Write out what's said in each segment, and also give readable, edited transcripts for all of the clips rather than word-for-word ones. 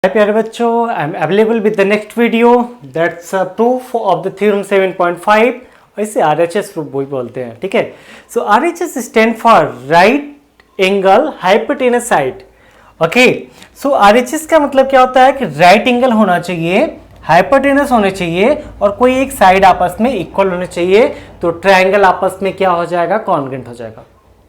प्यारे बच्चों, I am available with the next video that's proof of the theorem 7.5। इसे RHS proof भी बोलते हैं, ठीक है। So RHS stand for right angle hypotenuse side. Okay, so RHS का मतलब क्या होता है कि राइट एंगल होना चाहिए, हाइपोटेनस होने चाहिए और कोई एक साइड आपस में इक्वल होने चाहिए, तो ट्रायंगल आपस में क्या हो जाएगा, कॉन्ग्रुएंट हो जाएगा,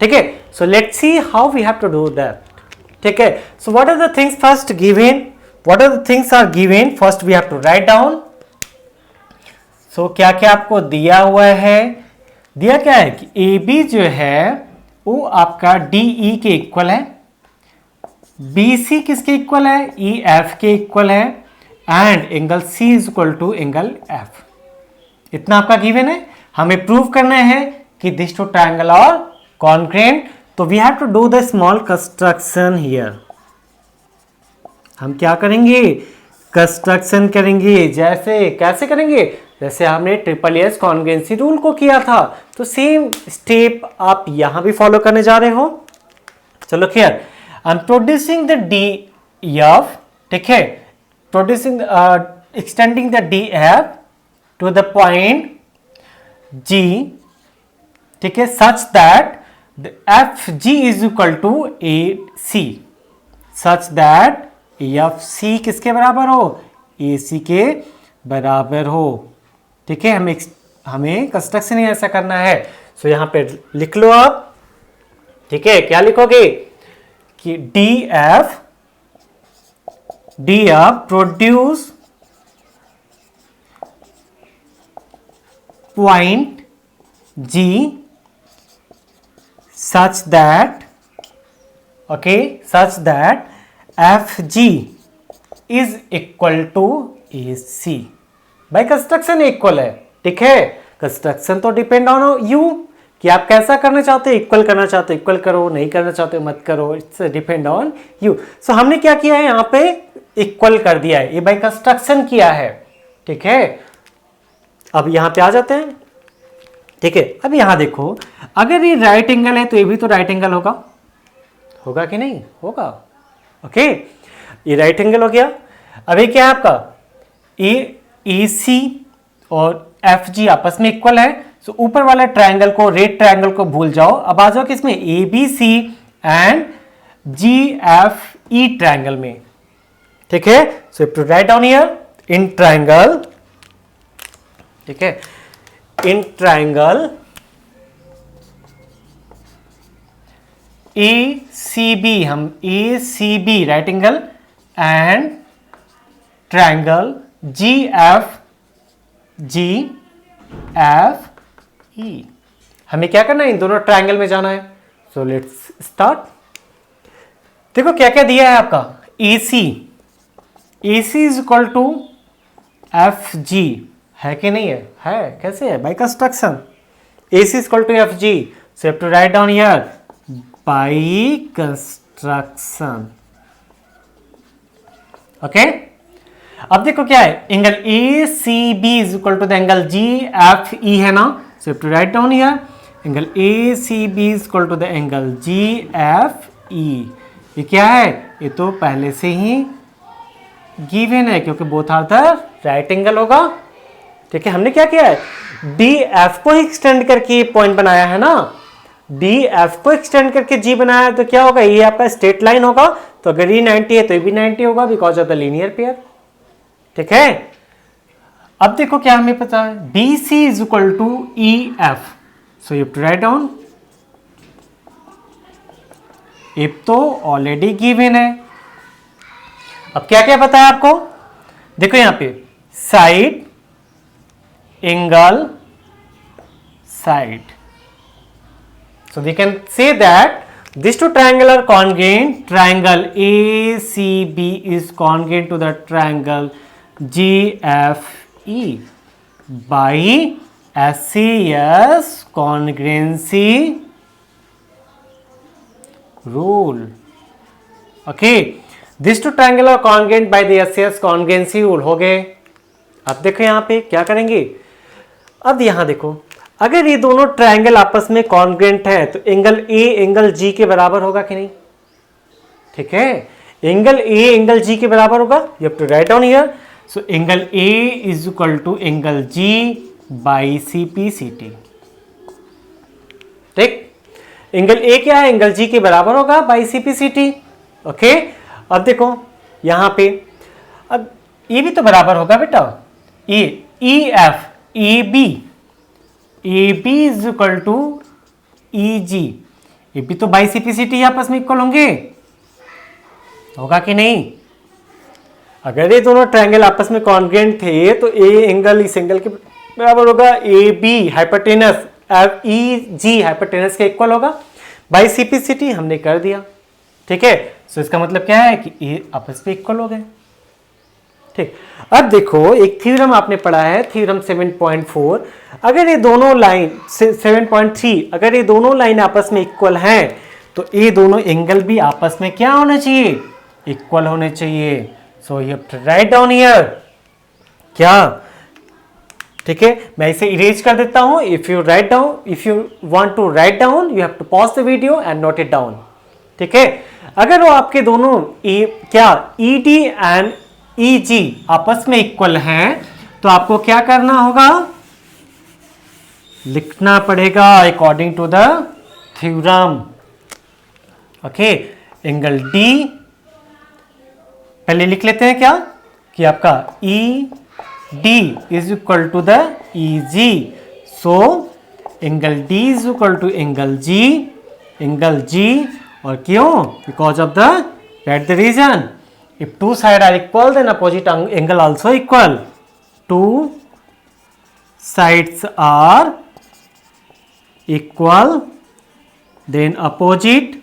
ठीक है। So let's see how we have to do that, ठीक है। So what are the things first given, what are the things are given, first we have to write down। so क्या क्या आपको दिया हुआ है, दिया क्या है कि ए बी जो है वो आपका डी ई के इक्वल है, बी सी किसके इक्वल है, ई एफ के इक्वल है, and angle C is equal to angle F. इतना आपका गिवन है, हमें प्रूव करना है कि this two triangle are congruent. तो we have to do the small construction here. हम क्या करेंगे, कंस्ट्रक्शन करेंगे। जैसे कैसे करेंगे, जैसे हमने ट्रिपल एस कॉन्ग्रुएंसी रूल को किया था, तो सेम स्टेप आप यहां भी फॉलो करने जा रहे हो। चलो clear, I am producing the D F, ठीक है, producing extending the D F to the point G, ठीक है, such that the F G is equal to A C, such that F C किसके बराबर हो, ए सी के बराबर हो, ठीक है। हमें कंस्ट्रक्शन ही ऐसा करना है। सो यहां पे लिख लो आप, ठीक है। क्या लिखोगे कि D F produce point G such that, okay, such that F G is equal to A C. भाई कंस्ट्रक्शन इक्वल है, ठीक है। कंस्ट्रक्शन तो डिपेंड ऑन यू कि आप कैसा करना चाहते हो, इक्वल करना चाहते हो इक्वल करो, नहीं करना चाहते हो मत करो, इट्स डिपेंड ऑन यू। सो हमने क्या किया है, यहां पे इक्वल कर दिया है, ये भाई कंस्ट्रक्शन किया है, ठीक है। अब यहां पे आ जाते हैं, ठीक है। अब यहां देखो, अगर ये राइट एंगल है तो ये भी तो राइट एंगल होगा, होगा कि नहीं होगा, ओके। ये राइट एंगल हो गया। अभी क्या है आपका, ए सी और एफ जी आपस में इक्वल है, सो ऊपर वाला ट्रायंगल को, रेड ट्रायंगल को भूल जाओ, अब आ जाओ किसमें, A B C and G F E triangle में, ठीक है। So to write down here in triangle, ठीक है, in triangle A C B, हम A C B right angle and triangle G F E, हमें क्या करना है, इन दोनों ट्रायंगल में जाना है। So let's start. देखो क्या क्या दिया है आपका, A C is equal to F G, है कि नहीं है कैसे है, by construction A C is equal to F G, so have to write down here by construction, okay. अब देखो क्या है, angle A C B is equal to the angle G F E है ना, so to write down here angle A C B is equal to the angle G F E. ये क्या है, ये तो पहले से ही गिवन है क्योंकि both are the right angle होगा, ठीक है। हमने क्या किया है, डी एफ को एक्सटेंड करके पॉइंट बनाया है ना, डी एफ को एक्सटेंड करके जी बनाया है, तो क्या होगा, ये आपका स्ट्रेट लाइन होगा, तो अगर ये 90 है तो ये भी 90 होगा because of the linear pair, ठीक है। अब देखो क्या हमें पता है, B C is equal to E F, so you to write down, if तो ऑलरेडी गिवन है। अब क्या क्या पता है आपको, देखो यहां पे side angle side, so we can say that these two triangle are congruent, triangle ACB is congruent to the triangle GFE by SCS congruency rule, okay। these two triangle are congruent by the SCS congruency rule, हो गए। अब देखो यहां पे क्या करेंगे, अब यहां देखो, अगर ये दोनों ट्रायंगल आपस में कॉन्ग्रुएंट है तो एंगल ए एंगल जी के बराबर होगा कि नहीं, ठीक है। एंगल ए एंगल जी के बराबर होगा, you have to write down here. So angle A is equal to angle G by C P C T. ठीक, एंगल ए क्या है, एंगल जी के बराबर होगा by C P C T. Okay, अब देखो यहां पे, अब ये भी तो बराबर होगा बेटा, A E F A B is equal to E G, ये भी तो by C P C T आपस में इक्वल होंगे, होगा कि नहीं? अगर ये दोनों ट्रायंगल आपस में कॉन्ग्रुएंट थे तो ए एंगल इस एंगल के बराबर होगा, A B hypotenuse E G hypotenuse के इक्वल होगा, by C P C T हमने कर दिया। ठीक है, सो इसका मतलब क्या है कि ए आपस में इक्वल हो गए। ठीक, अब देखो एक थ्योरम आपने पढ़ा है, थ्योरम 7.4, अगर ये दोनों लाइन 7.3, अगर ये दोनों लाइन आपस में इक्वल हैं तो ये दोनों एंगल भी आपस में क्या होने चाहिए, इक्वल होने चाहिए। So you have to write down here क्या। ठीक है, मैं इसे इरेज कर देता हूं। If you want to write down, you have to pause the video and note it down. ठीक है, अगर वो आपके दोनों क्या ई डी एंड ई जी आपस में इक्वल हैं तो आपको क्या करना होगा, लिखना पड़ेगा according to the theorem. Okay, angle D पहले लिख लेते हैं क्या कि आपका E D is equal to the E G. So angle D is equal to angle G, और क्यों, because of the that the reason, if two sides are equal then opposite angle also equal. Two sides are equal then opposite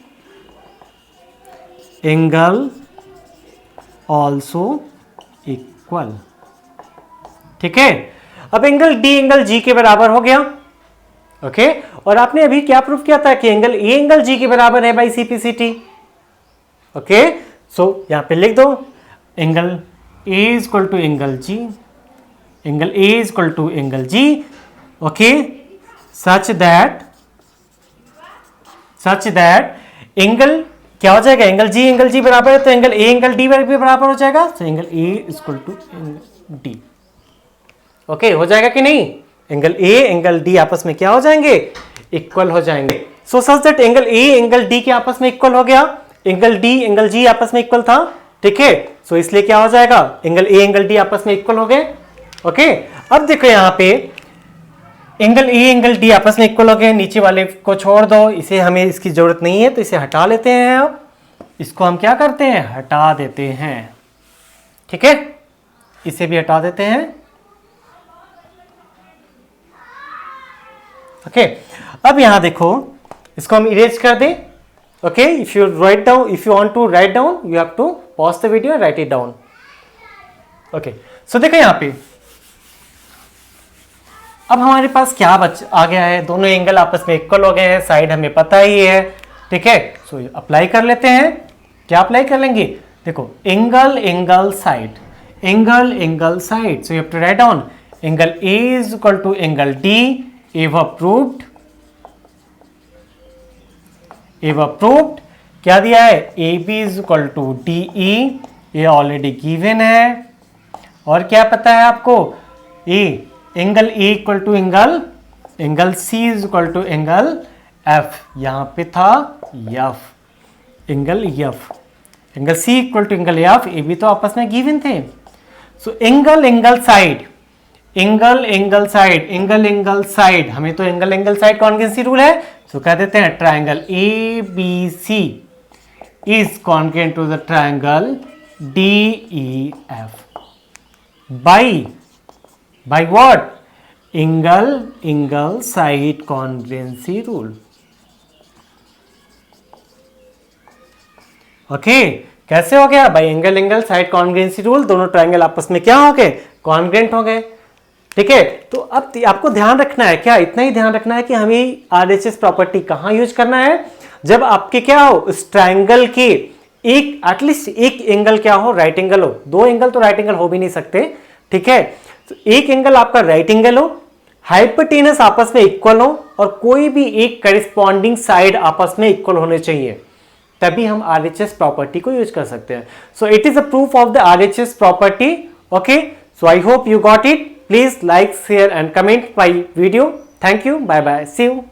angle also equal. ठीक है, अब angle D angle G के बराबर हो गया। Okay, और आपने अभी क्या प्रूफ किया था कि एंगल ए एंगल जी के बराबर है by C P C T. Okay, so यहां पे लिख दो angle A is equal to angle G, angle A is equal to angle G. Okay, such that angle क्या हो जाएगा, एंगल जी बराबर है तो एंगल ए एंगल डी भी बराबर हो जाएगा। So angle A is equal to angle D. Okay, हो जाएगा कि नहीं, एंगल ए एंगल डी आपस में क्या हो जाएंगे, इक्वल हो जाएंगे। So such that angle A angle D के आपस में इक्वल हो गया, एंगल डी एंगल जी आपस में इक्वल था। ठीक है, सो इसलिए क्या हो जाएगा, एंगल ए एंगल डी आपस में इक्वल हो गए। ओके, अब देखो यहां पे एंगल ए एंगल डी आपस में इक्वल हो गए, नीचे वाले को छोड़ दो, इसे हमें इसकी जरूरत नहीं है तो इसे हटा लेते हैं। अब इसको हम क्या करते हैं, हटा देते हैं। ठीक है, इसे भी हटा देते हैं। ओके, अब यहां देखो इसको हम इरेज कर दें। Okay, if you want to write down, you have to pause the video and write it down. Okay, so देखो यहाँ पे अब हमारे पास क्या आ गया है, दोनों एंगल आपस में इक्वल हो गए हैं, साइड हमें पता ही है। ठीक है, सो अप्लाई कर लेते हैं। क्या अप्लाई कर लेंगे, देखो angle side, so you have to write down angle A is equal to angle D, have approved. क्या दिया है, A B is equal to D E, ये ऑलरेडी गिवन है। और क्या पता है आपको, angle A equal to angle C is equal to angle F, यहां पे था F, angle C equal to angle F, ये भी तो आपस में गिवन थे। सो एंगल साइड, हमें तो एंगल साइड कॉन्ग्रुएंसी रूल है, सो कह देते हैं triangle A B C is congruent to the triangle D E F by what, angle side congruency rule. Okay, कैसे हो गया, by angle side congruency rule, दोनों ट्राइंगल आपस में क्या हो गए, कॉन्ग्रुएंट हो गए। ठीक है, तो अब आपको ध्यान रखना है, क्या इतना ही ध्यान रखना है कि हमें आरएचएस प्रॉपर्टी कहां यूज करना है, जब आपके क्या हो, इस ट्राइंगल के एक एटलीस्ट एक एंगल क्या हो, राइट एंगल हो। दो एंगल तो राइट एंगल हो भी नहीं सकते। ठीक है, तो एक एंगल आपका राइट एंगल हो, हाइपोटेनस आपस में इक्वल हो, और कोई भी एक करिस्पॉन्डिंग साइड आपस में इक्वल होने चाहिए। तभी हम RHS प्रॉपर्टी को यूज कर सकते हैं. So it is a proof of the RHS property. Okay, so I hope you got it. Please like, share and comment my video. Thank you. Bye bye. See you.